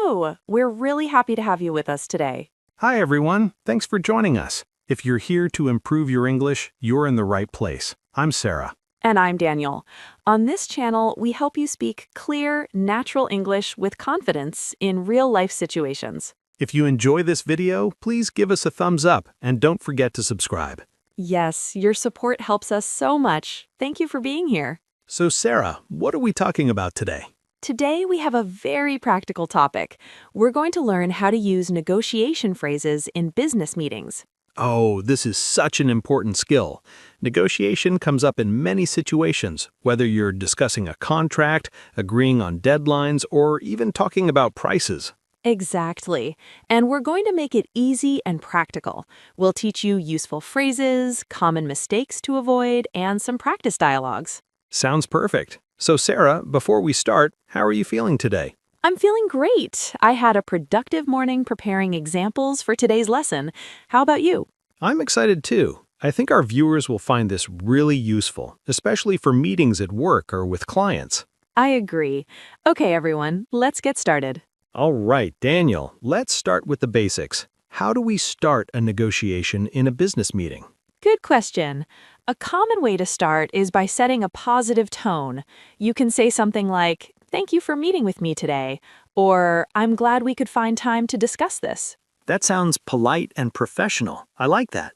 Hello! We're really happy to have you with us today. Hi everyone, thanks for joining us. If you're here to improve your English, you're in the right place. I'm Sarah. And I'm Daniel. On this channel, we help you speak clear, natural English with confidence in real-life situations. If you enjoy this video, please give us a thumbs up and don't forget to subscribe. Yes, your support helps us so much. Thank you for being here. So Sarah, what are we talking about today? Today, we have a very practical topic. We're going to learn how to use negotiation phrases in business meetings. Oh, this is such an important skill. Negotiation comes up in many situations, whether you're discussing a contract, agreeing on deadlines, or even talking about prices. Exactly. And we're going to make it easy and practical. We'll teach you useful phrases, common mistakes to avoid, and some practice dialogues. Sounds perfect. So Sarah, before we start, how are you feeling today? I'm feeling great. I had a productive morning preparing examples for today's lesson. How about you? I'm excited too. I think our viewers will find this really useful, especially for meetings at work or with clients. I agree. Okay, everyone, let's get started. All right, Daniel, let's start with the basics. How do we start a negotiation in a business meeting? Good question. A common way to start is by setting a positive tone. You can say something like, "Thank you for meeting with me today," or "I'm glad we could find time to discuss this." That sounds polite and professional. I like that.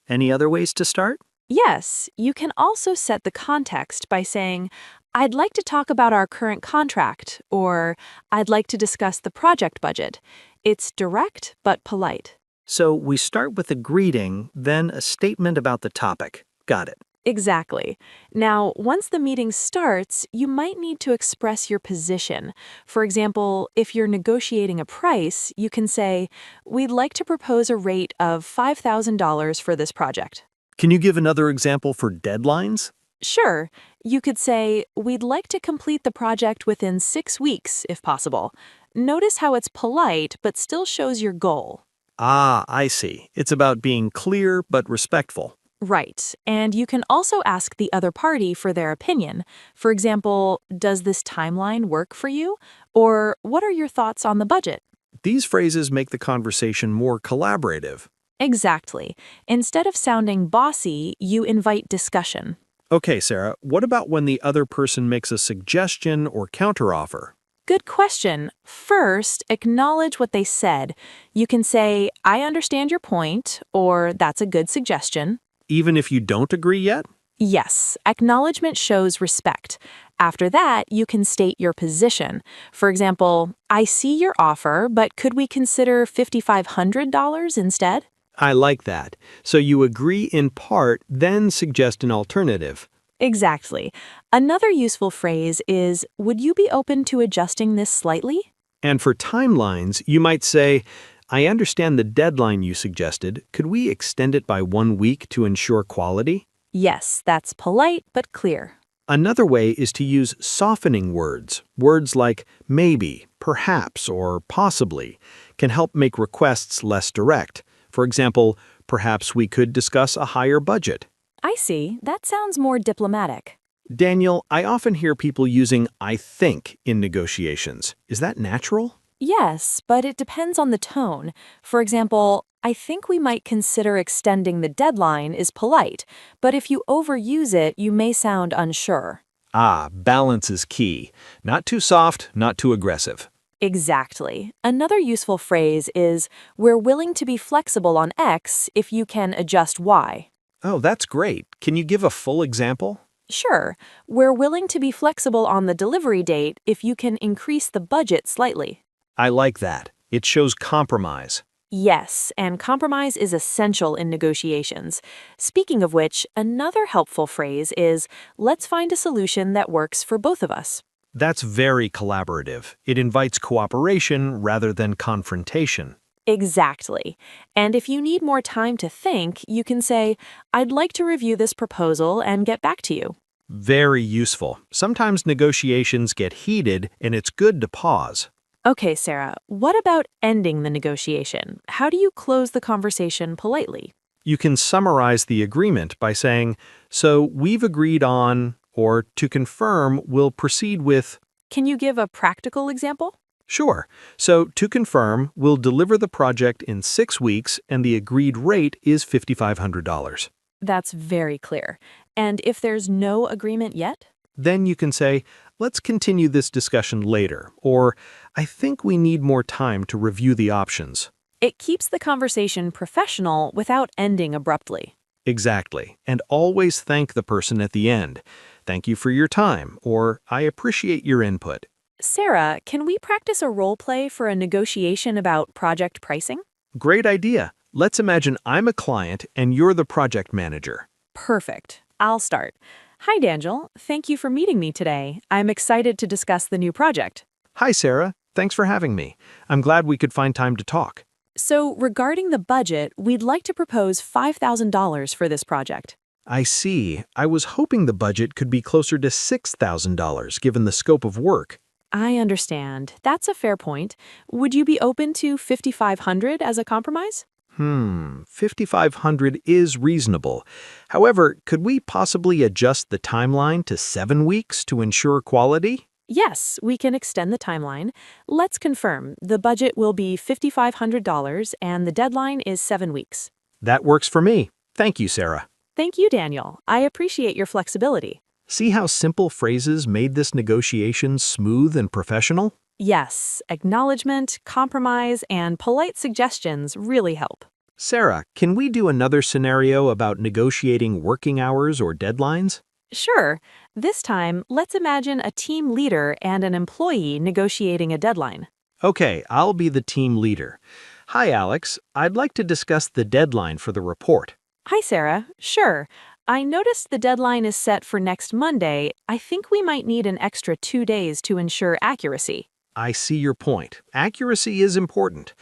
Any other ways to start? Yes, you can also set the context by saying, "I'd like to talk about our current contract," or "I'd like to discuss the project budget." It's direct but polite. So we start with a greeting, then a statement about the topic. Got it. Exactly. Now, once the meeting starts, you might need to express your position. For example, if you're negotiating a price, you can say, "We'd like to propose a rate of $5,000 for this project." Can you give another example for deadlines? Sure, you could say, "We'd like to complete the project within 6 weeks, if possible." Notice how it's polite, but still shows your goal. Ah, I see. It's about being clear but respectful. Right, and you can also ask the other party for their opinion. For example, "Does this timeline work for you?" Or "What are your thoughts on the budget?" These phrases make the conversation more collaborative. Exactly. Instead of sounding bossy, you invite discussion. Okay, Sarah, what about when the other person makes a suggestion or counteroffer? Good question. First, acknowledge what they said. You can say, "I understand your point," or "That's a good suggestion." Even if you don't agree yet? Yes, acknowledgement shows respect. After that, you can state your position. For example, "I see your offer, but could we consider $5,500 instead?" I like that. So you agree in part, then suggest an alternative. Exactly. Another useful phrase is, "Would you be open to adjusting this slightly?" And for timelines, you might say, "I understand the deadline you suggested. Could we extend it by 1 week to ensure quality?" Yes, that's polite but clear. Another way is to use softening words. Words like maybe, perhaps, or possibly can help make requests less direct. For example, perhaps we could discuss a higher budget. I see. That sounds more diplomatic. Daniel, I often hear people using "I think" in negotiations. Is that natural? Yes, but it depends on the tone. For example, "I think we might consider extending the deadline" is polite, but if you overuse it, you may sound unsure. Ah, balance is key. Not too soft, not too aggressive. Exactly. Another useful phrase is, "We're willing to be flexible on X if you can adjust Y." Oh, that's great. Can you give a full example? Sure, "We're willing to be flexible on the delivery date if you can increase the budget slightly." I like that. It shows compromise. Yes, and compromise is essential in negotiations. Speaking of which, another helpful phrase is, "Let's find a solution that works for both of us." That's very collaborative. It invites cooperation rather than confrontation. Exactly. And if you need more time to think, you can say, "I'd like to review this proposal and get back to you." Very useful. Sometimes negotiations get heated and it's good to pause. Okay, Sarah, what about ending the negotiation? How do you close the conversation politely? You can summarize the agreement by saying, "So we've agreed on," or "to confirm, we'll proceed with." Can you give a practical example? Sure. So, to confirm, we'll deliver the project in 6 weeks and the agreed rate is $5,500. That's very clear. And if there's no agreement yet? Then you can say, let's continue this discussion later, or I think we need more time to review the options. It keeps the conversation professional without ending abruptly. Exactly. And always thank the person at the end. Thank you for your time, or I appreciate your input. Sarah, can we practice a role play for a negotiation about project pricing? Great idea. Let's imagine I'm a client and you're the project manager. Perfect. I'll start. Hi, Daniel. Thank you for meeting me today. I'm excited to discuss the new project. Hi, Sarah. Thanks for having me. I'm glad we could find time to talk. So, regarding the budget, we'd like to propose $5,000 for this project. I see. I was hoping the budget could be closer to $6,000 given the scope of work. I understand. That's a fair point. Would you be open to $5,500 as a compromise? 5,500 is reasonable. However, could we possibly adjust the timeline to 7 weeks to ensure quality? Yes, we can extend the timeline. Let's confirm. The budget will be $5,500 and the deadline is 7 weeks. That works for me. Thank you, Sarah. Thank you, Daniel. I appreciate your flexibility. See how simple phrases made this negotiation smooth and professional? Yes, acknowledgement, compromise, and polite suggestions really help. Sarah, can we do another scenario about negotiating working hours or deadlines? Sure. This time, let's imagine a team leader and an employee negotiating a deadline. Okay, I'll be the team leader. Hi, Alex. I'd like to discuss the deadline for the report. Hi, Sarah. Sure. I noticed the deadline is set for next Monday. I think we might need an extra 2 days to ensure accuracy. I see your point. Accuracy is important.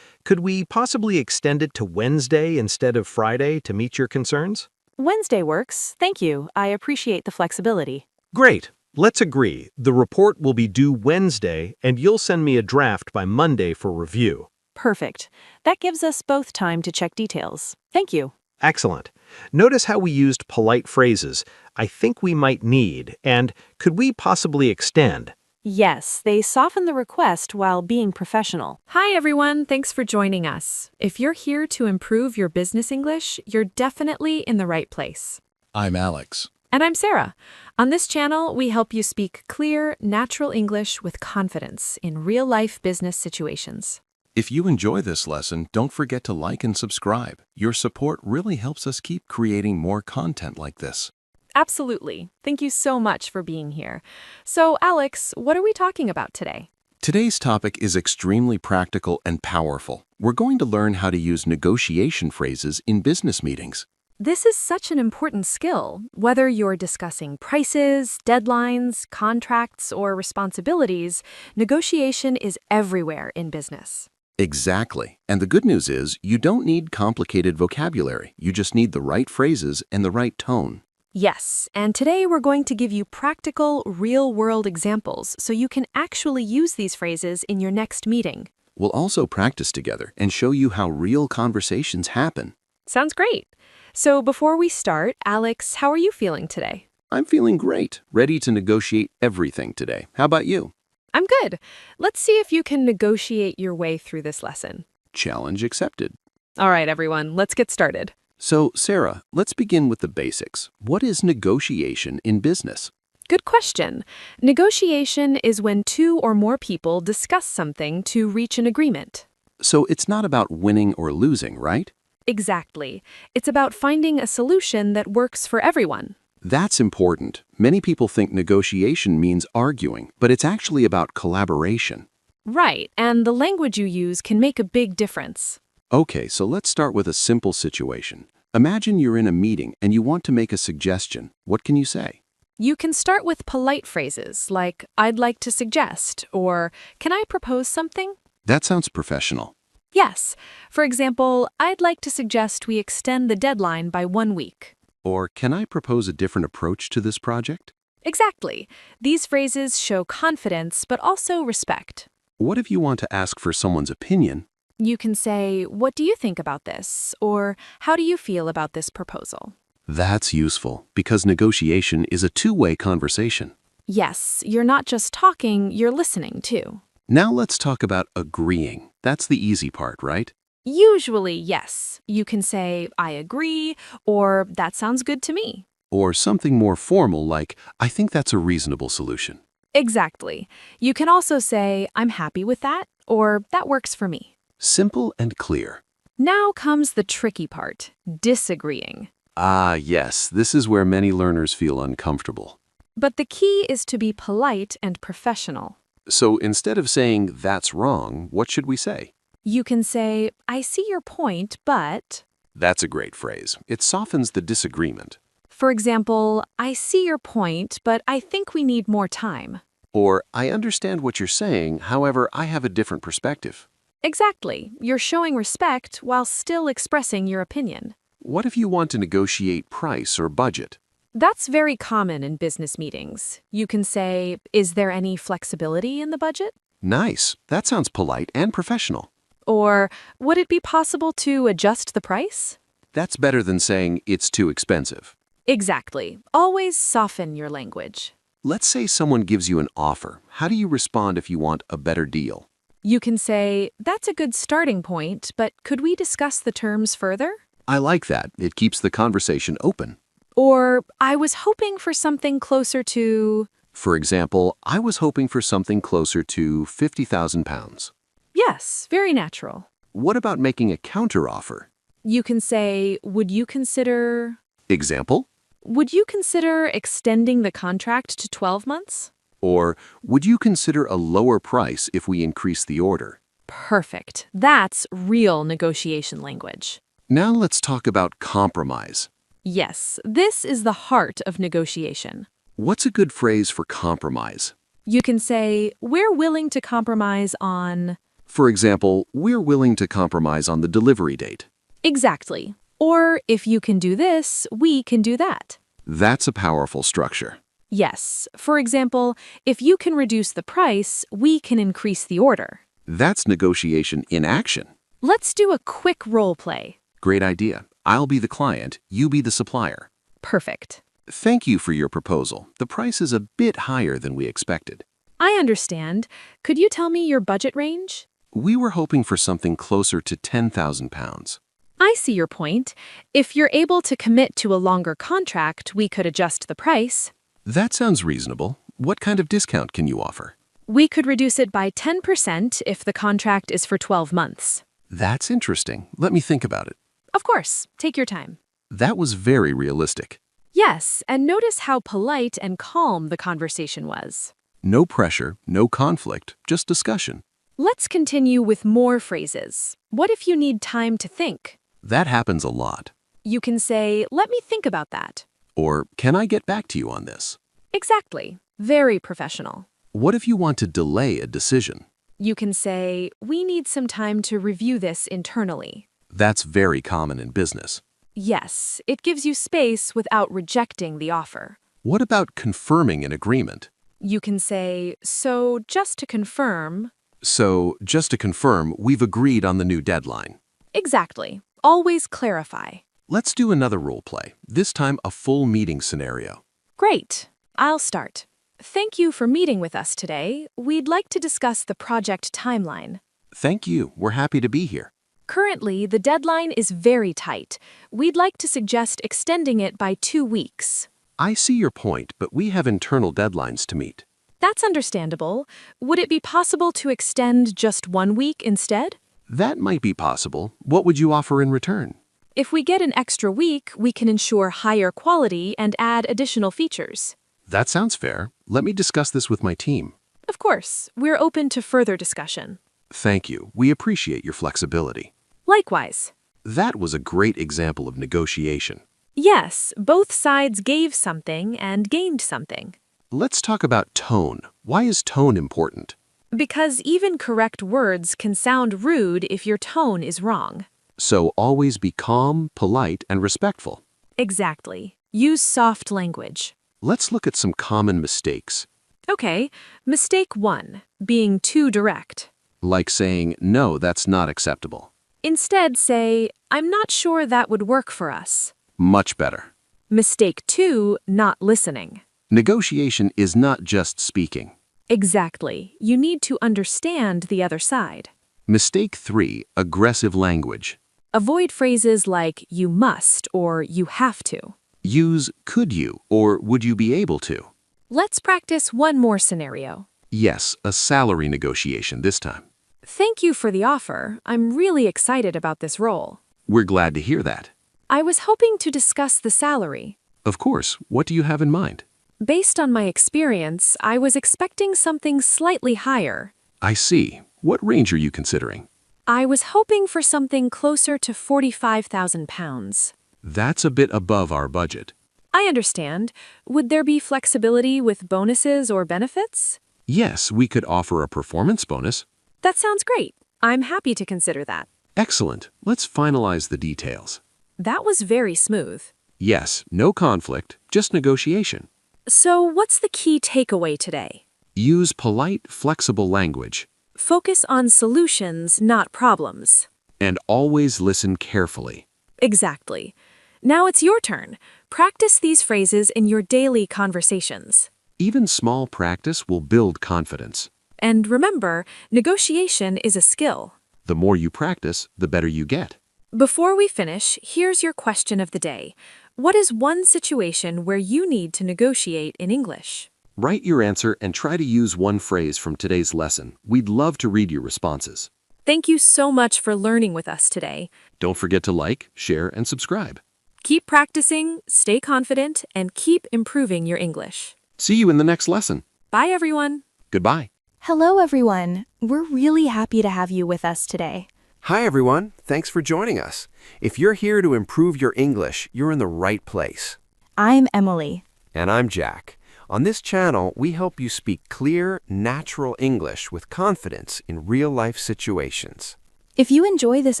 Could we possibly extend it to Wednesday instead of Friday to meet your concerns? Wednesday works. Thank you. I appreciate the flexibility. Great. Let's agree. The report will be due Wednesday, and you'll send me a draft by Monday for review. Perfect. That gives us both time to check details. Thank you. Excellent. Notice how we used polite phrases, I think we might need, and could we possibly extend? Yes, they soften the request while being professional. Hi everyone, thanks for joining us. If you're here to improve your business English, you're definitely in the right place. I'm Alex. And I'm Sarah. On this channel, we help you speak clear, natural English with confidence in real-life business situations. If you enjoy this lesson, don't forget to like and subscribe. Your support really helps us keep creating more content like this. Absolutely. Thank you so much for being here. So, Alex, what are we talking about today? Today's topic is extremely practical and powerful. We're going to learn how to use negotiation phrases in business meetings. This is such an important skill. Whether you're discussing prices, deadlines, contracts, or responsibilities, negotiation is everywhere in business. Exactly. And the good news is you don't need complicated vocabulary. You just need the right phrases and the right tone. Yes, and today we're going to give you practical, real-world examples so you can actually use these phrases in your next meeting. We'll also practice together and show you how real conversations happen. Sounds great. So before we start, Alex, how are you feeling today? I'm feeling great, ready to negotiate everything today. How about you? I'm good. Let's see if you can negotiate your way through this lesson. Challenge accepted. All right, everyone, let's get started. So, Sarah, let's begin with the basics. What is negotiation in business? Good question. Negotiation is when two or more people discuss something to reach an agreement. So it's not about winning or losing, right? Exactly. It's about finding a solution that works for everyone. That's important. Many people think negotiation means arguing, but it's actually about collaboration. Right, and the language you use can make a big difference. Okay, so let's start with a simple situation. Imagine you're in a meeting and you want to make a suggestion. What can you say? You can start with polite phrases like, I'd like to suggest, or can I propose something? That sounds professional. Yes. For example, I'd like to suggest we extend the deadline by 1 week. Or can I propose a different approach to this project? Exactly. These phrases show confidence, but also respect. What if you want to ask for someone's opinion? You can say, what do you think about this? Or how do you feel about this proposal? That's useful because negotiation is a two-way conversation. Yes, you're not just talking, you're listening too. Now let's talk about agreeing. That's the easy part, right? Usually, yes. You can say, I agree, or that sounds good to me. Or something more formal like, I think that's a reasonable solution. Exactly. You can also say, I'm happy with that, or that works for me. Simple and clear. Now comes the tricky part, disagreeing. Ah, yes, this is where many learners feel uncomfortable. But the key is to be polite and professional. So instead of saying, that's wrong, what should we say? You can say, I see your point, but... That's a great phrase. It softens the disagreement. For example, I see your point, but I think we need more time. Or, I understand what you're saying, however, I have a different perspective. Exactly. You're showing respect while still expressing your opinion. What if you want to negotiate price or budget? That's very common in business meetings. You can say, is there any flexibility in the budget? Nice. That sounds polite and professional. Or, would it be possible to adjust the price? That's better than saying it's too expensive. Exactly. Always soften your language. Let's say someone gives you an offer. How do you respond if you want a better deal? You can say, that's a good starting point, but could we discuss the terms further? I like that. It keeps the conversation open. Or, I was hoping for something closer to... For example, I was hoping for something closer to £50,000. Yes, very natural. What about making a counteroffer? You can say, would you consider... Example? Would you consider extending the contract to 12 months? Or, would you consider a lower price if we increase the order? Perfect. That's real negotiation language. Now let's talk about compromise. Yes, this is the heart of negotiation. What's a good phrase for compromise? You can say, we're willing to compromise on... For example, we're willing to compromise on the delivery date. Exactly. Or, if you can do this, we can do that. That's a powerful structure. Yes. For example, if you can reduce the price, we can increase the order. That's negotiation in action. Let's do a quick role play. Great idea. I'll be the client, you be the supplier. Perfect. Thank you for your proposal. The price is a bit higher than we expected. I understand. Could you tell me your budget range? We were hoping for something closer to £10,000. I see your point. If you're able to commit to a longer contract, we could adjust the price. That sounds reasonable. What kind of discount can you offer? We could reduce it by 10% if the contract is for 12 months. That's interesting. Let me think about it. Of course, take your time. That was very realistic. Yes, and notice how polite and calm the conversation was. No pressure, no conflict, just discussion. Let's continue with more phrases. What if you need time to think? That happens a lot. You can say, let me think about that. Or, can I get back to you on this? Exactly. Very professional. What if you want to delay a decision? You can say, we need some time to review this internally. That's very common in business. Yes, it gives you space without rejecting the offer. What about confirming an agreement? You can say, so just to confirm... So, just to confirm, we've agreed on the new deadline. Exactly. Always clarify. Let's do another role play, this time a full meeting scenario. Great. I'll start. Thank you for meeting with us today. We'd like to discuss the project timeline. Thank you. We're happy to be here. Currently, the deadline is very tight. We'd like to suggest extending it by 2 weeks. I see your point, but we have internal deadlines to meet. That's understandable. Would it be possible to extend just 1 week instead? That might be possible. What would you offer in return? If we get an extra week, we can ensure higher quality and add additional features. That sounds fair. Let me discuss this with my team. Of course, we're open to further discussion. Thank you. We appreciate your flexibility. Likewise. That was a great example of negotiation. Yes, both sides gave something and gained something. Let's talk about tone. Why is tone important? Because even correct words can sound rude if your tone is wrong. So always be calm, polite, and respectful. Exactly. Use soft language. Let's look at some common mistakes. Okay, mistake 1, being too direct. Like saying, no, that's not acceptable. Instead, say, I'm not sure that would work for us. Much better. Mistake 2, not listening. Negotiation is not just speaking. Exactly. You need to understand the other side. Mistake 3. Aggressive language. Avoid phrases like you must or you have to. Use could you or would you be able to. Let's practice one more scenario. Yes, a salary negotiation this time. Thank you for the offer. I'm really excited about this role. We're glad to hear that. I was hoping to discuss the salary. Of course, what do you have in mind? Based on my experience, I was expecting something slightly higher. I see. What range are you considering? I was hoping for something closer to £45,000. That's a bit above our budget. I understand. Would there be flexibility with bonuses or benefits? Yes, we could offer a performance bonus. That sounds great. I'm happy to consider that. Excellent. Let's finalize the details. That was very smooth. Yes, no conflict, just negotiation. So, what's the key takeaway today? Use polite, flexible language. Focus on solutions, not problems. And always listen carefully. Exactly. Now it's your turn. Practice these phrases in your daily conversations. Even small practice will build confidence. And remember, negotiation is a skill. The more you practice, the better you get. Before we finish, here's your question of the day. What is one situation where you need to negotiate in English? Write your answer and try to use one phrase from today's lesson. We'd love to read your responses. Thank you so much for learning with us today. Don't forget to like, share, and subscribe. Keep practicing, stay confident, and keep improving your English. See you in the next lesson. Bye, everyone. Goodbye. Hello, everyone. We're really happy to have you with us today. Hi everyone, thanks for joining us. If you're here to improve your English, you're in the right place. I'm Emily. And I'm Jack. On this channel, we help you speak clear, natural English with confidence in real-life situations. If you enjoy this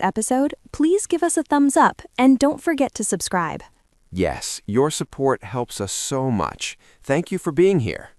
episode, please give us a thumbs up and don't forget to subscribe. Yes, your support helps us so much. Thank you for being here.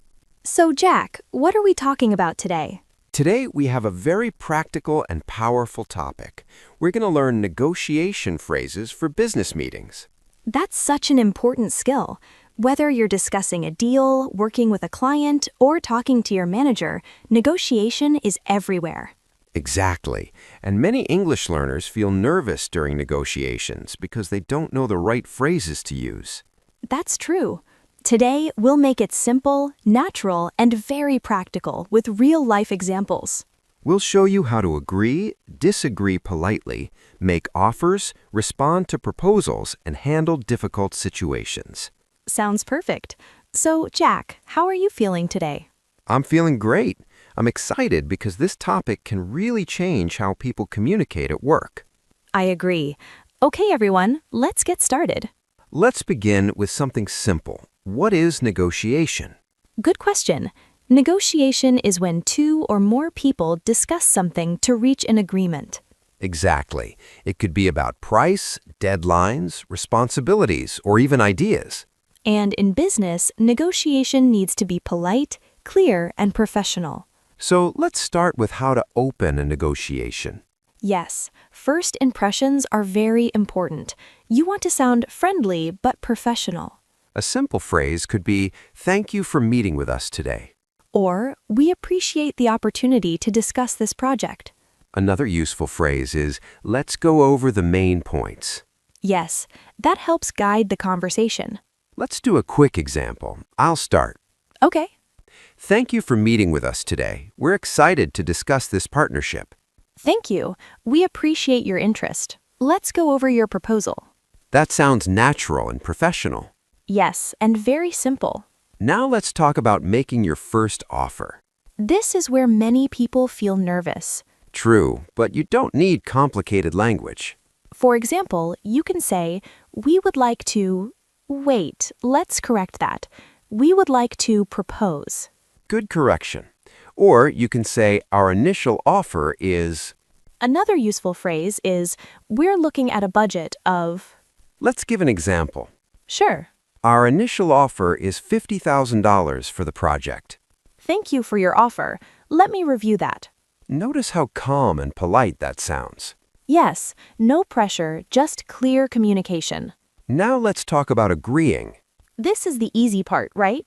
So, Jack, what are we talking about today? Today, we have a very practical and powerful topic. We're going to learn negotiation phrases for business meetings. That's such an important skill. Whether you're discussing a deal, working with a client, or talking to your manager, negotiation is everywhere. Exactly. And many English learners feel nervous during negotiations because they don't know the right phrases to use. That's true. Today, we'll make it simple, natural, and very practical with real-life examples. We'll show you how to agree, disagree politely, make offers, respond to proposals, and handle difficult situations. Sounds perfect. So, Jack, how are you feeling today? I'm feeling great. I'm excited because this topic can really change how people communicate at work. I agree. Okay, everyone, let's get started. Let's begin with something simple. What is negotiation? Good question. Negotiation is when two or more people discuss something to reach an agreement. Exactly. It could be about price, deadlines, responsibilities, or even ideas. And in business, negotiation needs to be polite, clear, and professional. So let's start with how to open a negotiation. Yes, first impressions are very important. You want to sound friendly but professional. A simple phrase could be, "Thank you for meeting with us today." Or, "We appreciate the opportunity to discuss this project." Another useful phrase is, "Let's go over the main points." Yes, that helps guide the conversation. Let's do a quick example. I'll start. Okay. Thank you for meeting with us today. We're excited to discuss this partnership. Thank you. We appreciate your interest. Let's go over your proposal. That sounds natural and professional. Yes, and very simple. Now let's talk about making your first offer. This is where many people feel nervous. True, but you don't need complicated language. For example, you can say, "We would like to..." Wait, let's correct that. "We would like to propose." Good correction. Or you can say, "Our initial offer is..." Another useful phrase is, "We're looking at a budget of..." Let's give an example. Sure. Our initial offer is $50,000 for the project. Thank you for your offer. Let me review that. Notice how calm and polite that sounds. Yes, no pressure, just clear communication. Now let's talk about agreeing. This is the easy part, right?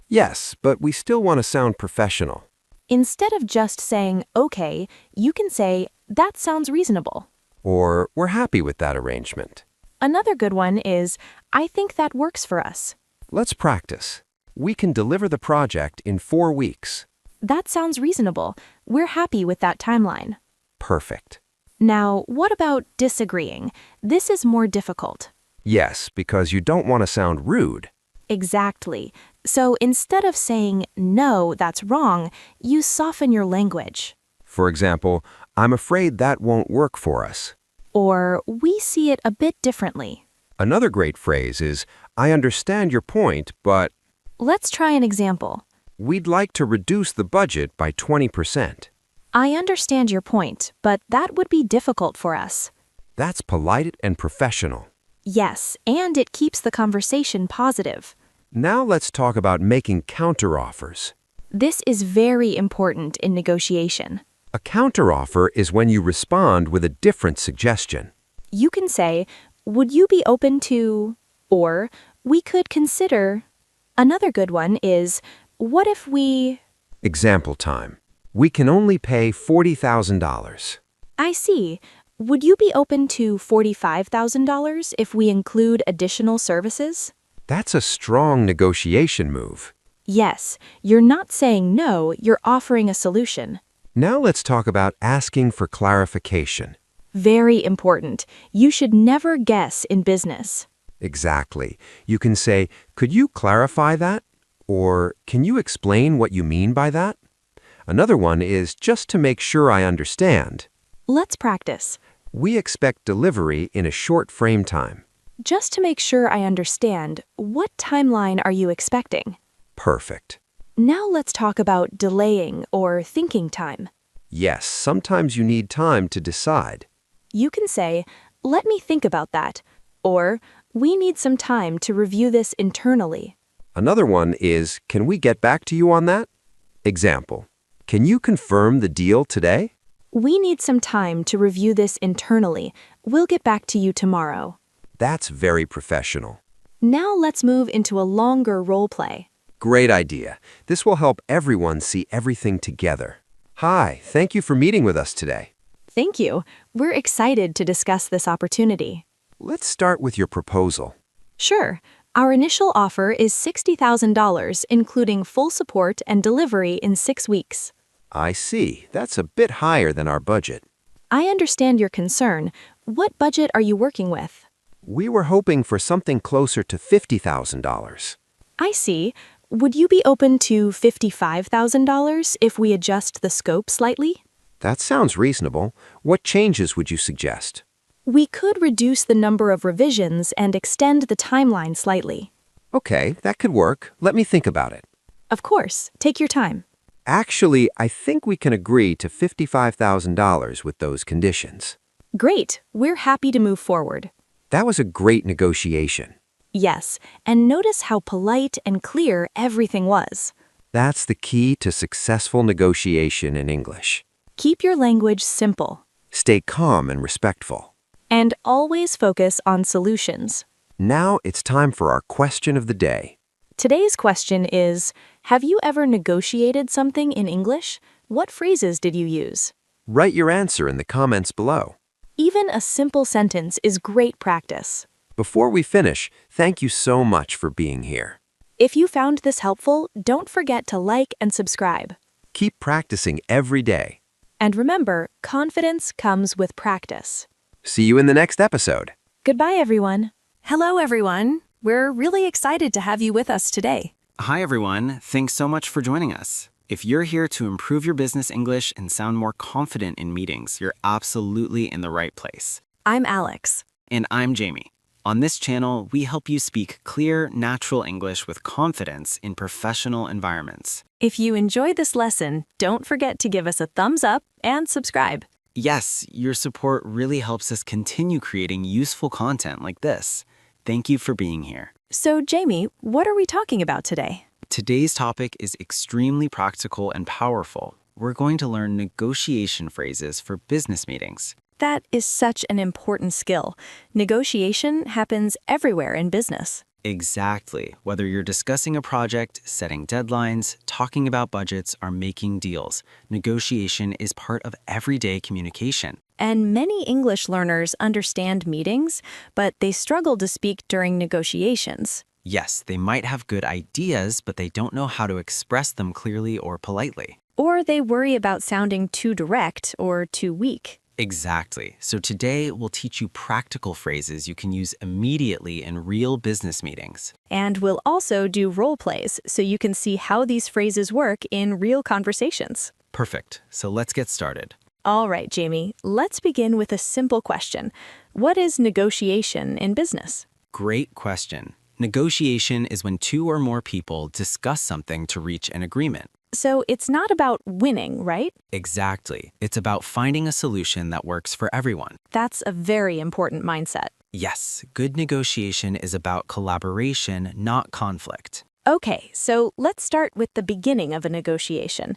Yes, but we still want to sound professional. Instead of just saying, okay, you can say, that sounds reasonable. Or, we're happy with that arrangement. Another good one is, I think that works for us. Let's practice. We can deliver the project in 4 weeks. That sounds reasonable. We're happy with that timeline. Perfect. Now, what about disagreeing? This is more difficult. Yes, because you don't want to sound rude. Exactly. So instead of saying, no, that's wrong, you soften your language. For example, I'm afraid that won't work for us. Or, we see it a bit differently. Another great phrase is, I understand your point, but Let's try an example. we'd like to reduce the budget by 20%. I understand your point, but that would be difficult for us. That's polite and professional. Yes, and it keeps the conversation positive. Now let's talk about making counteroffers. This is very important in negotiation. A counteroffer is when you respond with a different suggestion. You can say, would you be open to, or we could consider. Another good one is, what if we. Example time. We can only pay $40,000. I see. Would you be open to $45,000 if we include additional services? That's a strong negotiation move. Yes, you're not saying no, you're offering a solution. Now let's talk about asking for clarification. Very important. You should never guess in business. Exactly. You can say, could you clarify that? Or, can you explain what you mean by that? Another one is just to make sure I understand. Let's practice. We expect delivery in a short frame time. Just to make sure I understand, what timeline are you expecting? Perfect. Now let's talk about delaying or thinking time. Yes, sometimes you need time to decide. You can say, let me think about that, or we need some time to review this internally. Another one is, can we get back to you on that? Example, can you confirm the deal today? We need some time to review this internally. We'll get back to you tomorrow. That's very professional. Now let's move into a longer role play. Great idea. This will help everyone see everything together. Hi, thank you for meeting with us today. Thank you. We're excited to discuss this opportunity. Let's start with your proposal. Sure. Our initial offer is $60,000, including full support and delivery in 6 weeks. I see. That's a bit higher than our budget. I understand your concern. What budget are you working with? We were hoping for something closer to $50,000. I see. Would you be open to $55,000 if we adjust the scope slightly? That sounds reasonable. What changes would you suggest? We could reduce the number of revisions and extend the timeline slightly. Okay, that could work. Let me think about it. Of course, take your time. Actually, I think we can agree to $55,000 with those conditions. Great, we're happy to move forward. That was a great negotiation. Yes, and notice how polite and clear everything was. That's the key to successful negotiation in English. Keep your language simple. Stay calm and respectful. And always focus on solutions. Now it's time for our question of the day. Today's question is, have you ever negotiated something in English? What phrases did you use? Write your answer in the comments below. Even a simple sentence is great practice. Before we finish, thank you so much for being here. If you found this helpful, don't forget to like and subscribe. Keep practicing every day. And remember, confidence comes with practice. See you in the next episode. Goodbye, everyone. Hello, everyone. We're really excited to have you with us today. Hi, everyone. Thanks so much for joining us. If you're here to improve your business English and sound more confident in meetings, you're absolutely in the right place. I'm Alex. And I'm Jamie. On this channel, we help you speak clear, natural English with confidence in professional environments. If you enjoyed this lesson, don't forget to give us a thumbs up and subscribe. Yes, your support really helps us continue creating useful content like this. Thank you for being here. So, Jamie, what are we talking about today? Today's topic is extremely practical and powerful. We're going to learn negotiation phrases for business meetings. That is such an important skill. Negotiation happens everywhere in business. Exactly. Whether you're discussing a project, setting deadlines, talking about budgets, or making deals, negotiation is part of everyday communication. And many English learners understand meetings, but they struggle to speak during negotiations. Yes, they might have good ideas, but they don't know how to express them clearly or politely. Or they worry about sounding too direct or too weak. Exactly. So today we'll teach you practical phrases you can use immediately in real business meetings. And we'll also do role plays so you can see how these phrases work in real conversations. Perfect. So let's get started. All right, Jamie, let's begin with a simple question. What is negotiation in business? Great question. Negotiation is when two or more people discuss something to reach an agreement. So it's not about winning, right? Exactly. It's about finding a solution that works for everyone. That's a very important mindset. Yes, good negotiation is about collaboration, not conflict. Okay, so let's start with the beginning of a negotiation.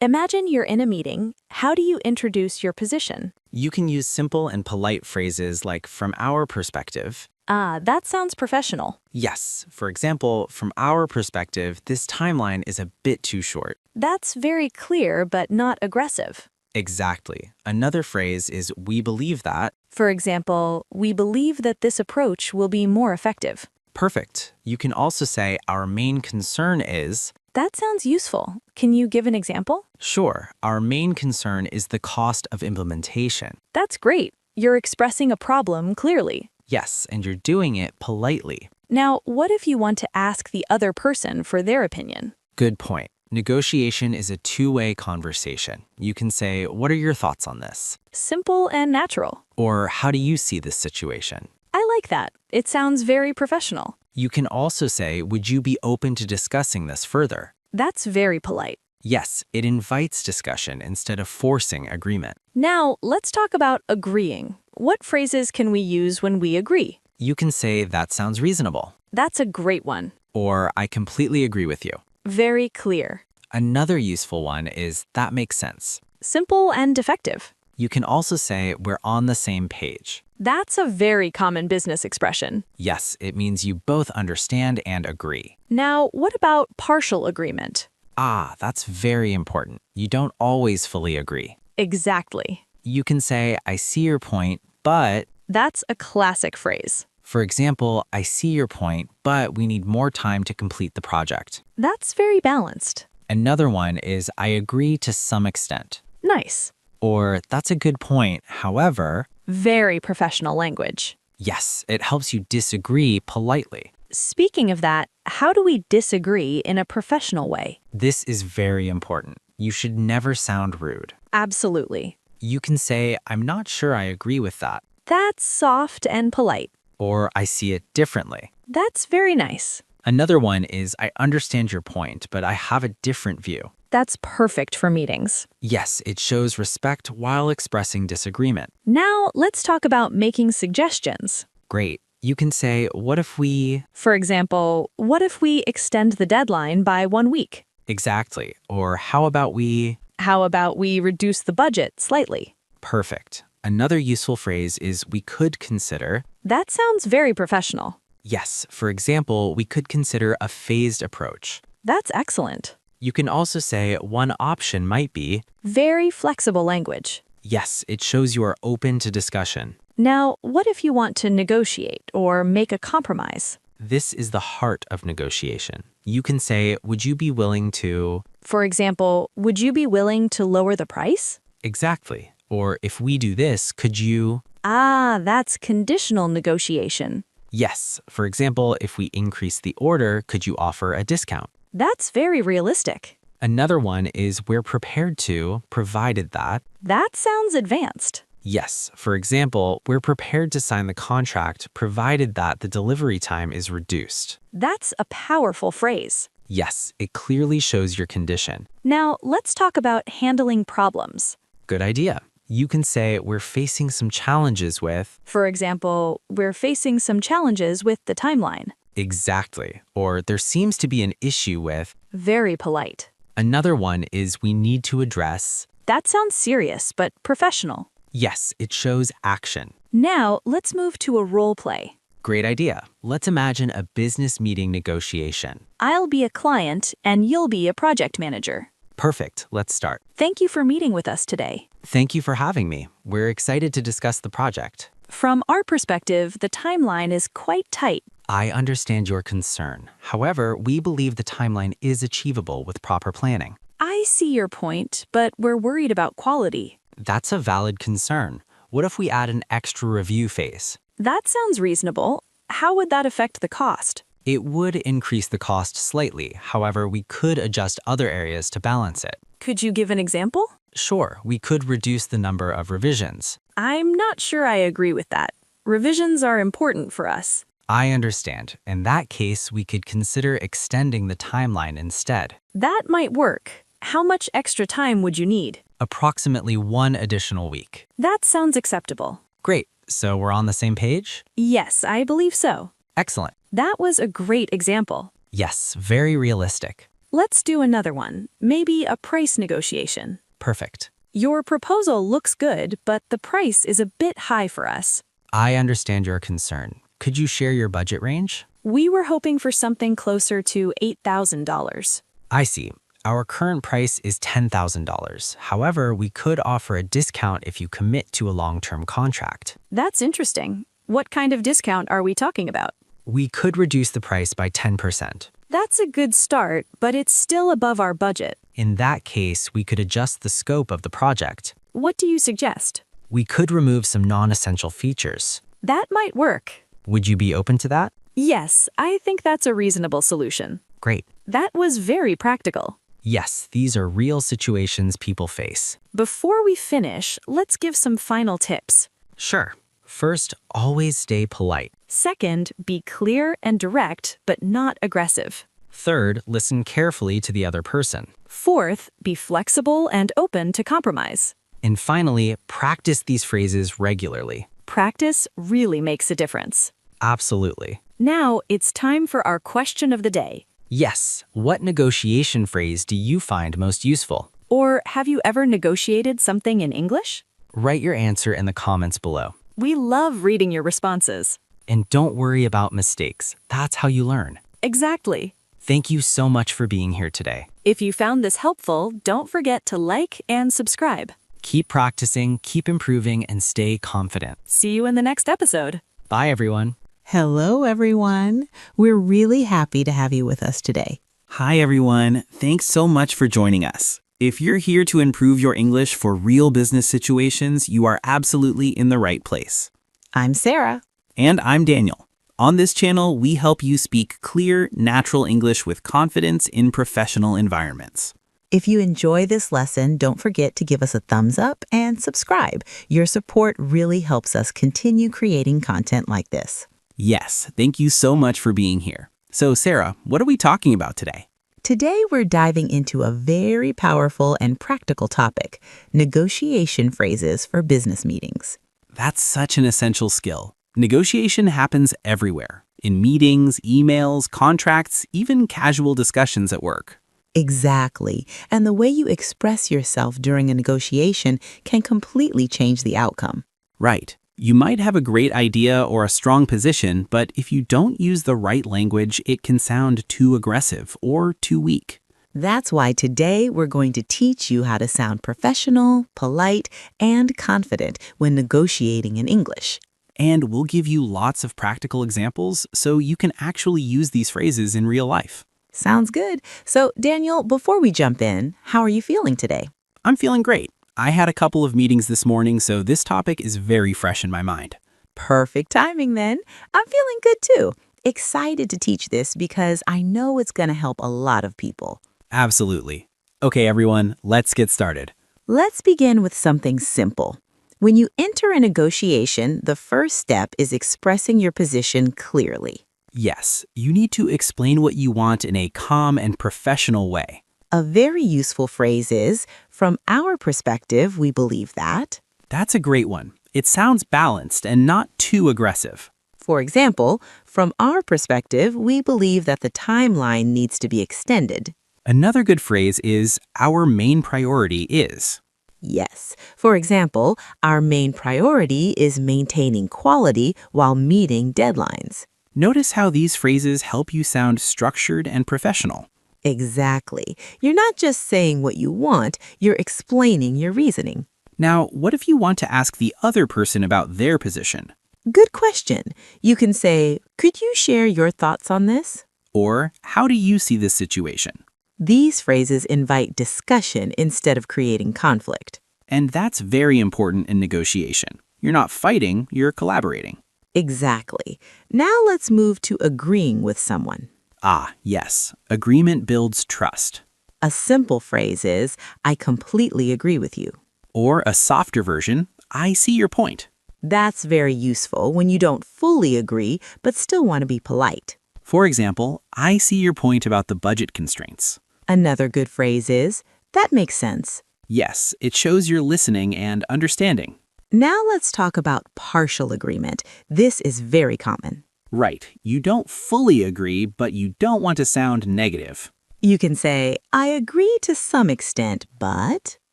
Imagine you're in a meeting. How do you introduce your position? You can use simple and polite phrases like "from our perspective." Ah, that sounds professional. Yes, for example, from our perspective, this timeline is a bit too short. That's very clear, but not aggressive. Exactly. Another phrase is "we believe that." For example, we believe that this approach will be more effective. Perfect. You can also say "our main concern is." That sounds useful. Can you give an example? Sure, our main concern is the cost of implementation. That's great. You're expressing a problem clearly. Yes, and you're doing it politely. Now, what if you want to ask the other person for their opinion? Good point. Negotiation is a two-way conversation. You can say, "What are your thoughts on this?" Simple and natural. Or "How do you see this situation?" I like that. It sounds very professional. You can also say, "Would you be open to discussing this further?" That's very polite. Yes, it invites discussion instead of forcing agreement. Now, let's talk about agreeing. What phrases can we use when we agree? You can say, "That sounds reasonable." That's a great one. Or "I completely agree with you." Very clear. Another useful one is "That makes sense." Simple and effective. You can also say, "We're on the same page." That's a very common business expression. Yes, it means you both understand and agree. Now, what about partial agreement? Ah, that's very important. You don't always fully agree. Exactly. You can say, "I see your point, but..." That's a classic phrase. For example, "I see your point, but we need more time to complete the project." That's very balanced. Another one is, "I agree to some extent." Nice. Or, "That's a good point, however..." Very professional language. Yes, it helps you disagree politely. Speaking of that, how do we disagree in a professional way? This is very important. You should never sound rude. Absolutely. You can say, "I'm not sure I agree with that." That's soft and polite. Or, "I see it differently." That's very nice. Another one is, "I understand your point, but I have a different view." That's perfect for meetings. Yes, it shows respect while expressing disagreement. Now, let's talk about making suggestions. Great. You can say, "What if we..." For example, what if we extend the deadline by 1 week? Exactly. Or, "How about we..." How about we reduce the budget slightly? Perfect. Another useful phrase is, "We could consider..." That sounds very professional. Yes, for example, we could consider a phased approach. That's excellent. You can also say, "One option might be..." Very flexible language. Yes, it shows you are open to discussion. Now, what if you want to negotiate or make a compromise? This is the heart of negotiation. You can say, "Would you be willing to..." For example, would you be willing to lower the price? Exactly. Or, "If we do this, could you..." Ah, that's conditional negotiation. Yes. For example, "If we increase the order, could you offer a discount?" That's very realistic. Another one is, "We're prepared to, provided that..." That sounds advanced. Yes. For example, "We're prepared to sign the contract, provided that the delivery time is reduced." That's a powerful phrase. Yes, it clearly shows your condition. Now, let's talk about handling problems. Good idea. You can say, "We're facing some challenges with..." For example, we're facing some challenges with the timeline. Exactly. Or, "There seems to be an issue with..." Very polite. Another one is, "We need to address..." That sounds serious, but professional. Yes, it shows action. Now, let's move to a role play. Great idea. Let's imagine a business meeting negotiation. I'll be a client and you'll be a project manager. Perfect. Let's start. Thank you for meeting with us today. Thank you for having me. We're excited to discuss the project. From our perspective, the timeline is quite tight. I understand your concern. However, we believe the timeline is achievable with proper planning. I see your point, but we're worried about quality. That's a valid concern. What if we add an extra review phase? That sounds reasonable. How would that affect the cost? It would increase the cost slightly. However, we could adjust other areas to balance it. Could you give an example? Sure, we could reduce the number of revisions. I'm not sure I agree with that. Revisions are important for us. I understand. In that case, we could consider extending the timeline instead. That might work. How much extra time would you need? Approximately 1 additional week. That sounds acceptable. Great. So we're on the same page? Yes, I believe so. Excellent. That was a great example. Yes, very realistic. Let's do another one. Maybe a price negotiation. Perfect. Your proposal looks good, but the price is a bit high for us. I understand your concern. Could you share your budget range? We were hoping for something closer to $8,000. I see. Our current price is $10,000. However, we could offer a discount if you commit to a long-term contract. That's interesting. What kind of discount are we talking about? We could reduce the price by 10%. That's a good start, but it's still above our budget. In that case, we could adjust the scope of the project. What do you suggest? We could remove some non-essential features. That might work. Would you be open to that? Yes, I think that's a reasonable solution. Great. That was very practical. Yes, these are real situations people face. Before we finish, let's give some final tips. Sure. First, always stay polite. Second, be clear and direct, but not aggressive. Third, listen carefully to the other person. Fourth, be flexible and open to compromise. And finally, practice these phrases regularly. Practice really makes a difference. Absolutely. Now, it's time for our question of the day. Yes, what negotiation phrase do you find most useful? Or have you ever negotiated something in English? Write your answer in the comments below. We love reading your responses. And don't worry about mistakes. That's how you learn. Exactly. Thank you so much for being here today. If you found this helpful, don't forget to like and subscribe. Keep practicing, keep improving, and stay confident. See you in the next episode. Bye, everyone. Hello, everyone. We're really happy to have you with us today. Hi, everyone. Thanks so much for joining us. If you're here to improve your English for real business situations, you are absolutely in the right place. I'm Sarah. And I'm Daniel. On this channel, we help you speak clear, natural English with confidence in professional environments. If you enjoy this lesson, don't forget to give us a thumbs up and subscribe. Your support really helps us continue creating content like this. Yes, thank you so much for being here. So, Sarah, what are we talking about today? Today, we're diving into a very powerful and practical topic, negotiation phrases for business meetings. That's such an essential skill. Negotiation happens everywhere, in meetings, emails, contracts, even casual discussions at work. Exactly. And the way you express yourself during a negotiation can completely change the outcome. Right. You might have a great idea or a strong position, but if you don't use the right language, it can sound too aggressive or too weak. That's why today we're going to teach you how to sound professional, polite, and confident when negotiating in English. And we'll give you lots of practical examples so you can actually use these phrases in real life. Sounds good. So, Daniel, before we jump in, how are you feeling today? I'm feeling great. I had a couple of meetings this morning, so this topic is very fresh in my mind. Perfect timing then. I'm feeling good too. Excited to teach this because I know it's going to help a lot of people. Absolutely. Okay, everyone, let's get started. Let's begin with something simple. When you enter a negotiation, the first step is expressing your position clearly. Yes, you need to explain what you want in a calm and professional way. A very useful phrase is, from our perspective, we believe that. That's a great one. It sounds balanced and not too aggressive. For example, from our perspective, we believe that the timeline needs to be extended. Another good phrase is, our main priority is. Yes. For example, our main priority is maintaining quality while meeting deadlines. Notice how these phrases help you sound structured and professional. Exactly. You're not just saying what you want, you're explaining your reasoning. Now, what if you want to ask the other person about their position? Good question. You can say, "Could you share your thoughts on this?" Or, how do you see this situation? These phrases invite discussion instead of creating conflict. And that's very important in negotiation. You're not fighting, you're collaborating. Exactly. Now let's move to agreeing with someone. Ah, yes. Agreement builds trust. A simple phrase is, "I completely agree with you." Or a softer version, I see your point. That's very useful when you don't fully agree but still want to be polite. For example, I see your point about the budget constraints. Another good phrase is, "That makes sense." Yes, it shows you're listening and understanding. Now let's talk about partial agreement. This is very common. Right, you don't fully agree, but you don't want to sound negative. You can say, "I agree to some extent, but..."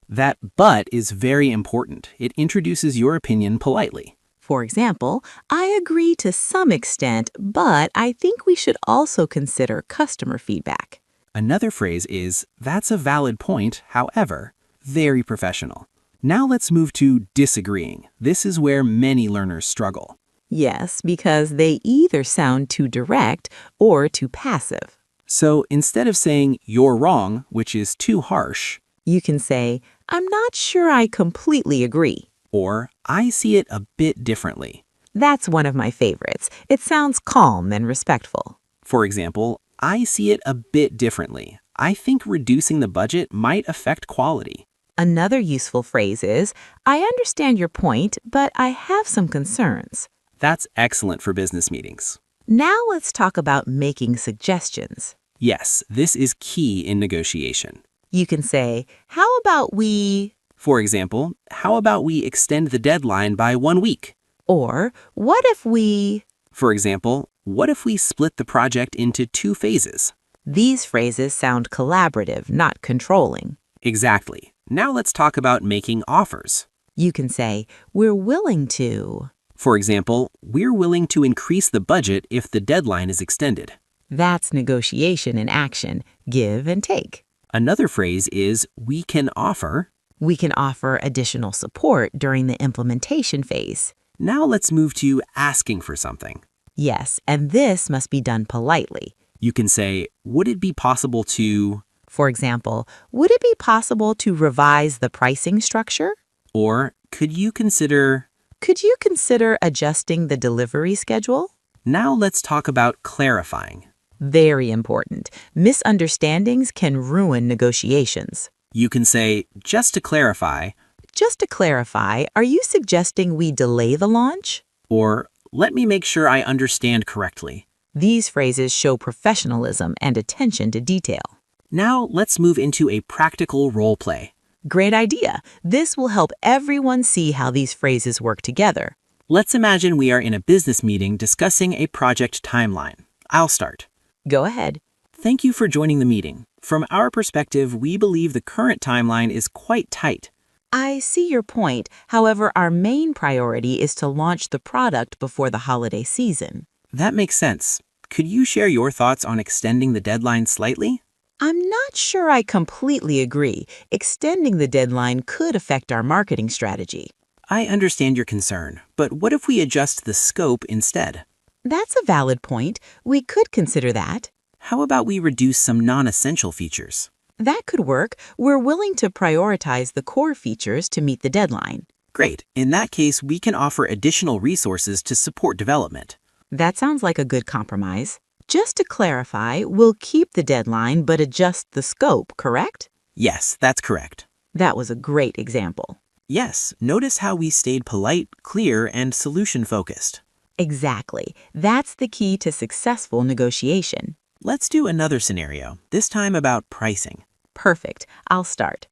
That but is very important. It introduces your opinion politely. For example, "I agree to some extent, but I think we should also consider customer feedback." Another phrase is, that's a valid point, however, very professional. Now let's move to disagreeing. This is where many learners struggle. Yes, because they either sound too direct or too passive. So instead of saying, you're wrong, which is too harsh, You can say, "I'm not sure I completely agree." or I see it a bit differently. That's one of my favorites. It sounds calm and respectful. For example, I see it a bit differently. I think reducing the budget might affect quality. Another useful phrase is, "I understand your point, but I have some concerns." That's excellent for business meetings. Now let's talk about making suggestions. Yes, this is key in negotiation. You can say, "How about we..." For example, how about we extend the deadline by 1 week? Or, "What if we..." For example, what if we split the project into 2 phases? These phrases sound collaborative, not controlling. Exactly. Now let's talk about making offers. You can say, "We're willing to..." For example, we're willing to increase the budget if the deadline is extended. That's negotiation in action, give and take. Another phrase is, we can offer. We can offer additional support during the implementation phase. Now let's move to asking for something. Yes, and this must be done politely. You can say, would it be possible to... For example, "Would it be possible to revise the pricing structure?" Or, could you consider... Could you consider adjusting the delivery schedule? Now let's talk about clarifying. Very important. Misunderstandings can ruin negotiations. You can say, just to clarify, Just to clarify, are you suggesting we delay the launch? or let me make sure I understand correctly. These phrases show professionalism and attention to detail. Now let's move into a practical role play. Great idea. This will help everyone see how these phrases work together. Let's imagine we are in a business meeting discussing a project timeline. I'll start. Go ahead. Thank you for joining the meeting. From our perspective, we believe the current timeline is quite tight. I see your point. However, our main priority is to launch the product before the holiday season. That makes sense. Could you share your thoughts on extending the deadline slightly? I'm not sure I completely agree. Extending the deadline could affect our marketing strategy. I understand your concern, but what if we adjust the scope instead? That's a valid point. We could consider that. How about we reduce some non-essential features? That could work. We're willing to prioritize the core features to meet the deadline. Great. In that case, we can offer additional resources to support development. That sounds like a good compromise. Just to clarify, we'll keep the deadline but adjust the scope, correct? Yes, that's correct. That was a great example. Yes, notice how we stayed polite, clear, and solution-focused. Exactly. That's the key to successful negotiation. Let's do another scenario, this time about pricing. Perfect. I'll start.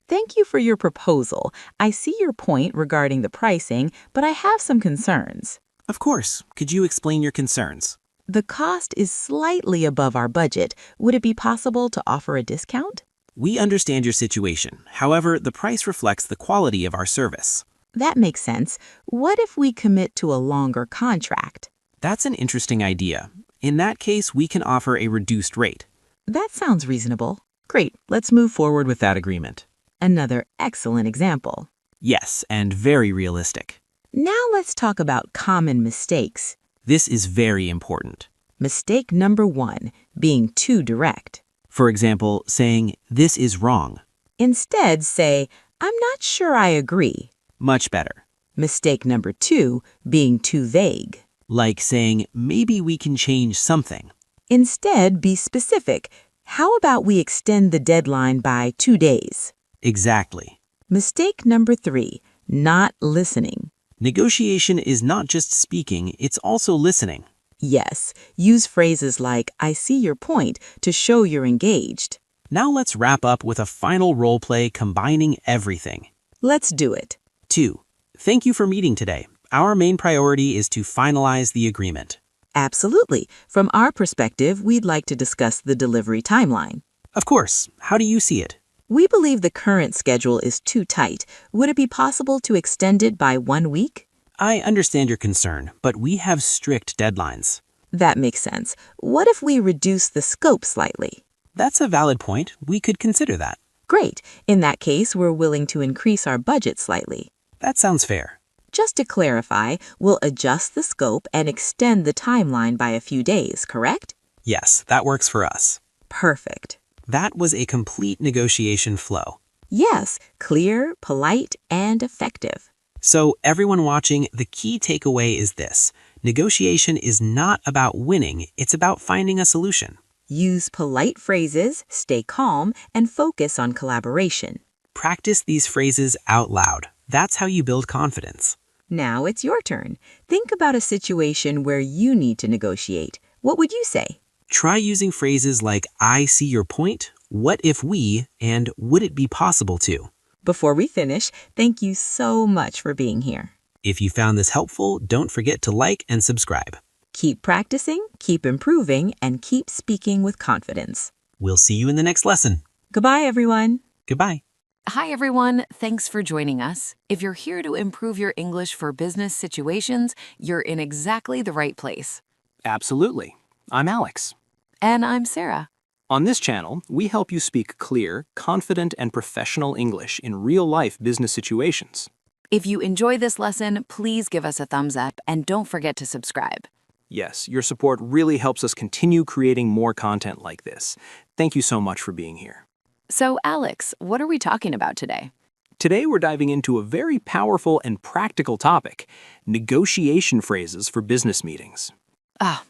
"Thank you for your proposal. I see your point regarding the pricing, but I have some concerns. Of course. Could you explain your concerns? The cost is slightly above our budget. Would it be possible to offer a discount?" We understand your situation. However, the price reflects the quality of our service. That makes sense. What if we commit to a longer contract? That's an interesting idea. In that case, we can offer a reduced rate. That sounds reasonable. Great, let's move forward with that agreement. Another excellent example. Yes, and very realistic. Now let's talk about common mistakes. This is very important. Mistake number 1, being too direct. For example, saying, "This is wrong." Instead, say, "I'm not sure I agree." Much better. Mistake number 2, being too vague. Like saying, "Maybe we can change something." Instead, be specific. How about we extend the deadline by 2 days? Exactly. Mistake number 3, not listening. Negotiation is not just speaking, it's also listening. Yes, use phrases like, "I see your point," to show you're engaged. Now let's wrap up with a final role play combining everything. Let's do it. 2. Thank you for meeting today. Our main priority is to finalize the agreement. Absolutely. From our perspective, we'd like to discuss the delivery timeline. Of course. How do you see it? We believe the current schedule is too tight. Would it be possible to extend it by 1 week? I understand your concern, but we have strict deadlines. That makes sense. What if we reduce the scope slightly? That's a valid point. We could consider that. Great. In that case, we're willing to increase our budget slightly. That sounds fair. Just to clarify, we'll adjust the scope and extend the timeline by a few days, correct? Yes, that works for us. Perfect. That was a complete negotiation flow. Yes, clear, polite, and effective. So, everyone watching, the key takeaway is this. Negotiation is not about winning, it's about finding a solution. Use polite phrases, stay calm, and focus on collaboration. Practice these phrases out loud. That's how you build confidence. Now it's your turn. Think about a situation where you need to negotiate. What would you say? Try using phrases like, "I see your point," "What if we," and "Would it be possible to?" Before we finish, thank you so much for being here. If you found this helpful, don't forget to like and subscribe. Keep practicing, keep improving, and keep speaking with confidence. We'll see you in the next lesson. Goodbye, everyone. Goodbye. Hi, everyone. Thanks for joining us. If you're here to improve your English for business situations, you're in exactly the right place. Absolutely. I'm Alex. And I'm Sarah. On this channel, we help you speak clear, confident, and professional English in real-life business situations. If you enjoy this lesson, please give us a thumbs up and don't forget to subscribe. Yes, your support really helps us continue creating more content like this. Thank you so much for being here. So, Alex, what are we talking about today? Today, we're diving into a very powerful and practical topic, negotiation phrases for business meetings.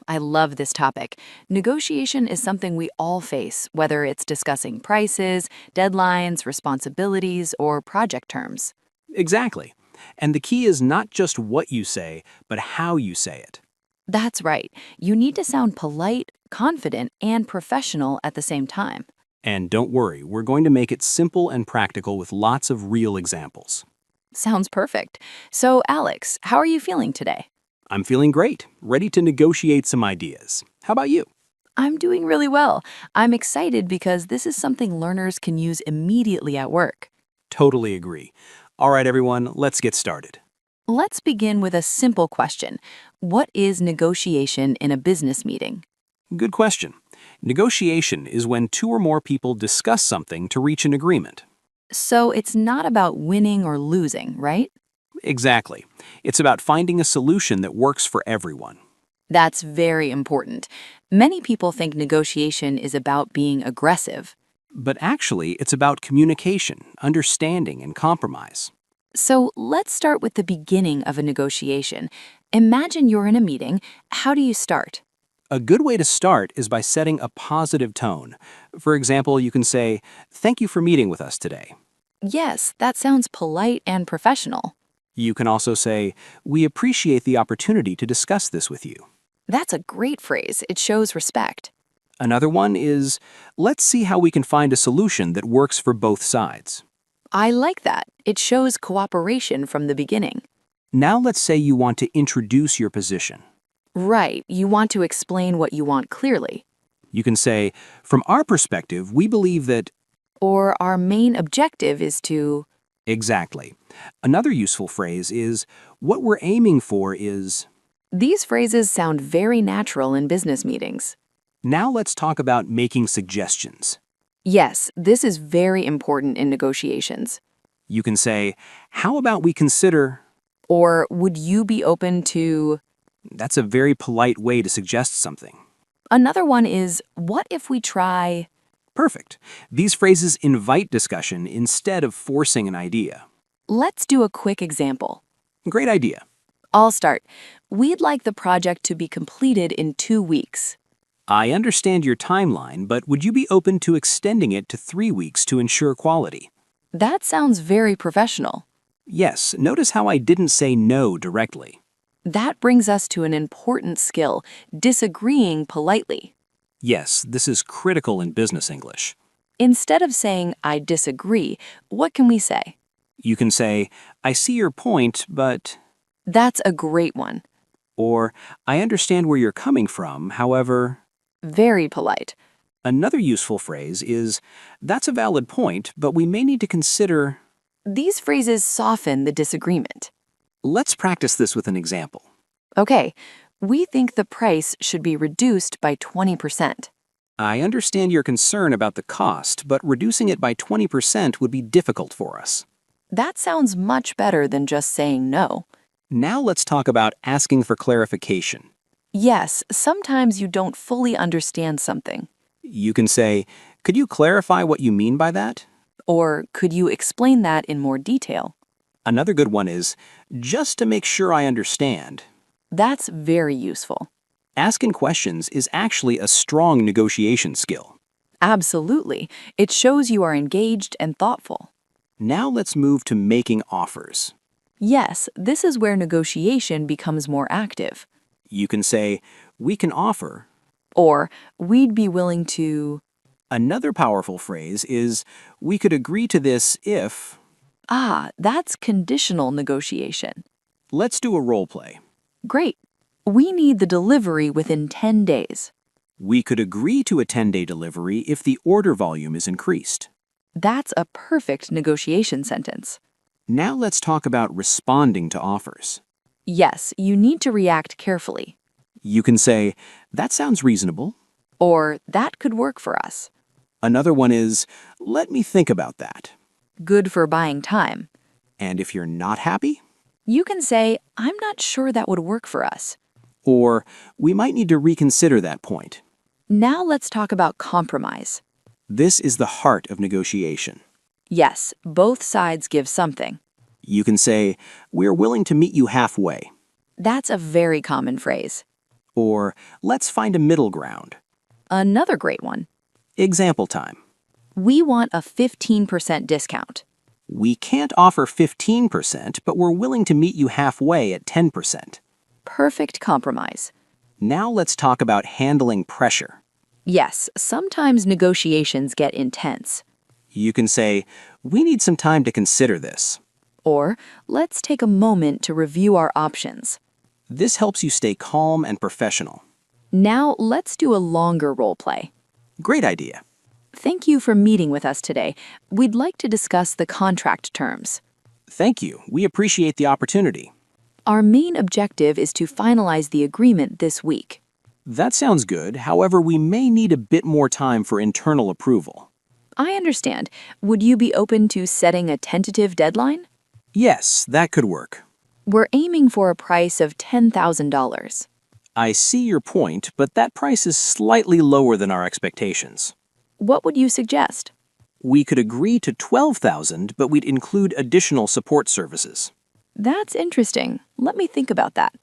I love this topic. Negotiation is something we all face, whether it's discussing prices, deadlines, responsibilities, or project terms. Exactly. And the key is not just what you say, but how you say it. That's right. You need to sound polite, confident, and professional at the same time. And don't worry, we're going to make it simple and practical with lots of real examples. Sounds perfect. So, Alex, how are you feeling today? I'm feeling great, ready to negotiate some ideas. How about you? I'm doing really well. I'm excited because this is something learners can use immediately at work. Totally agree. All right, everyone, let's get started. Let's begin with a simple question. What is negotiation in a business meeting? Good question. Negotiation is when two or more people discuss something to reach an agreement. So it's not about winning or losing, right? Exactly. It's about finding a solution that works for everyone. That's very important. Many people think negotiation is about being aggressive. But actually, it's about communication, understanding, and compromise. So let's start with the beginning of a negotiation. Imagine you're in a meeting. How do you start? A good way to start is by setting a positive tone. For example, you can say, "Thank you for meeting with us today." Yes, that sounds polite and professional. You can also say, "We appreciate the opportunity to discuss this with you." That's a great phrase. It shows respect. Another one is, "Let's see how we can find a solution that works for both sides." I like that. It shows cooperation from the beginning. Now let's say you want to introduce your position. Right, you want to explain what you want clearly. You can say, "From our perspective, we believe that..." Or our main objective is to. Exactly. Another useful phrase is, what we're aiming for is. These phrases sound very natural in business meetings. Now let's talk about making suggestions. Yes, this is very important in negotiations. You can say, how about we consider. Or would you be open to. That's a very polite way to suggest something. Another one is, what if we try. Perfect. These phrases invite discussion instead of forcing an idea. Let's do a quick example. Great idea. I'll start. We'd like the project to be completed in 2 weeks. I understand your timeline, but would you be open to extending it to 3 weeks to ensure quality? That sounds very professional. Yes, notice how I didn't say no directly. That brings us to an important skill, disagreeing politely. Yes, this is critical in business English. Instead of saying, I disagree, what can we say? You can say, I see your point, but. That's a great one. Or, I understand where you're coming from, however. Very polite. Another useful phrase is, that's a valid point, but we may need to consider. These phrases soften the disagreement. Let's practice this with an example. Okay, we think the price should be reduced by 20%. I understand your concern about the cost, but reducing it by 20% would be difficult for us. That sounds much better than just saying no. Now let's talk about asking for clarification. Yes, sometimes you don't fully understand something. You can say, could you clarify what you mean by that? Or could you explain that in more detail? Another good one is, just to make sure I understand. That's very useful. Asking questions is actually a strong negotiation skill. Absolutely. It shows you are engaged and thoughtful. Now let's move to making offers. Yes, this is where negotiation becomes more active. You can say, we can offer. Or, we'd be willing to. Another powerful phrase is, we could agree to this if. Ah, that's conditional negotiation. Let's do a role play. Great. We need the delivery within 10 days. We could agree to a 10-day delivery if the order volume is increased. That's a perfect negotiation sentence. Now let's talk about responding to offers. Yes, you need to react carefully. You can say, that sounds reasonable. Or, that could work for us. Another one is, let me think about that. Good for buying time. And if you're not happy? You can say, I'm not sure that would work for us. Or, we might need to reconsider that point. Now let's talk about compromise. This is the heart of negotiation. Yes, both sides give something. You can say, we're willing to meet you halfway. That's a very common phrase. Or, let's find a middle ground. Another great one. Example time. We want a 15% discount. We can't offer 15%, but we're willing to meet you halfway at 10%. Perfect compromise. Now let's talk about handling pressure. Yes, sometimes negotiations get intense. You can say, we need some time to consider this. Or, let's take a moment to review our options. This helps you stay calm and professional. Now let's do a longer role play. Great idea. Thank you for meeting with us today. We'd like to discuss the contract terms. Thank you. We appreciate the opportunity. Our main objective is to finalize the agreement this week. That sounds good. However, we may need a bit more time for internal approval. I understand. Would you be open to setting a tentative deadline? Yes, that could work. We're aiming for a price of $10,000. I see your point, but that price is slightly lower than our expectations. What would you suggest? We could agree to $12,000, but we'd include additional support services. That's interesting. Let me think about that.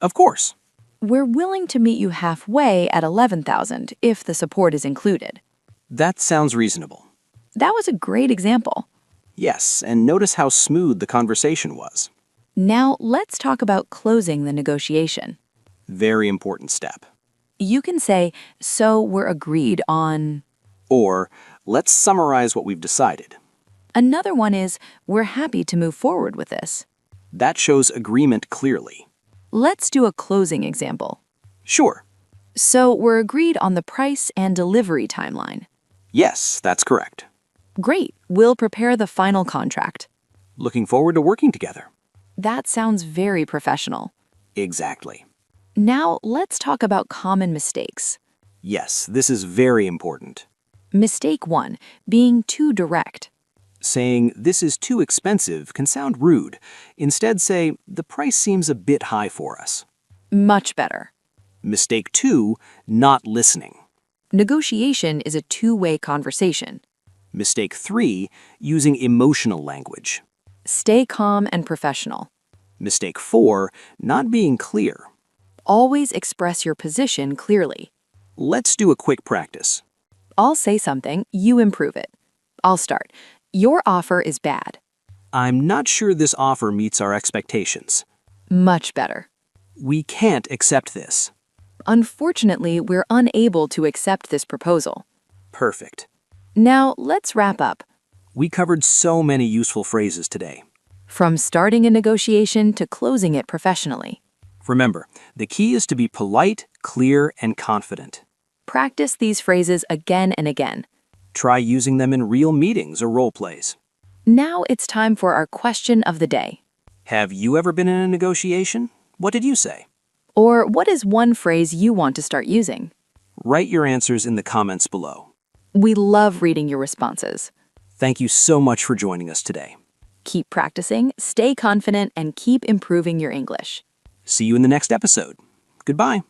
Of course. We're willing to meet you halfway at $11,000 if the support is included. That sounds reasonable. That was a great example. Yes, and notice how smooth the conversation was. Now let's talk about closing the negotiation. Very important step. You can say, so we're agreed on. Or, let's summarize what we've decided. Another one is, we're happy to move forward with this. That shows agreement clearly. Let's do a closing example. Sure. So we're agreed on the price and delivery timeline. Yes, that's correct. Great, we'll prepare the final contract. Looking forward to working together. That sounds very professional. Exactly. Now, let's talk about common mistakes. Yes, this is very important. Mistake 1, being too direct. Saying, "This is too expensive," can sound rude. Instead, say, "The price seems a bit high for us." Much better. Mistake 2, not listening. Negotiation is a two-way conversation. Mistake 3, using emotional language. Stay calm and professional. Mistake 4, not being clear. Always express your position clearly. Let's do a quick practice. I'll say something, you improve it. I'll start. Your offer is bad. I'm not sure this offer meets our expectations. Much better. We can't accept this. Unfortunately, we're unable to accept this proposal. Perfect. Now, let's wrap up. We covered so many useful phrases today. From starting a negotiation to closing it professionally. Remember, the key is to be polite, clear, and confident. Practice these phrases again and again. Try using them in real meetings or role plays. Now it's time for our question of the day. Have you ever been in a negotiation? What did you say? Or what is one phrase you want to start using? Write your answers in the comments below. We love reading your responses. Thank you so much for joining us today. Keep practicing, stay confident, and keep improving your English. See you in the next episode. Goodbye.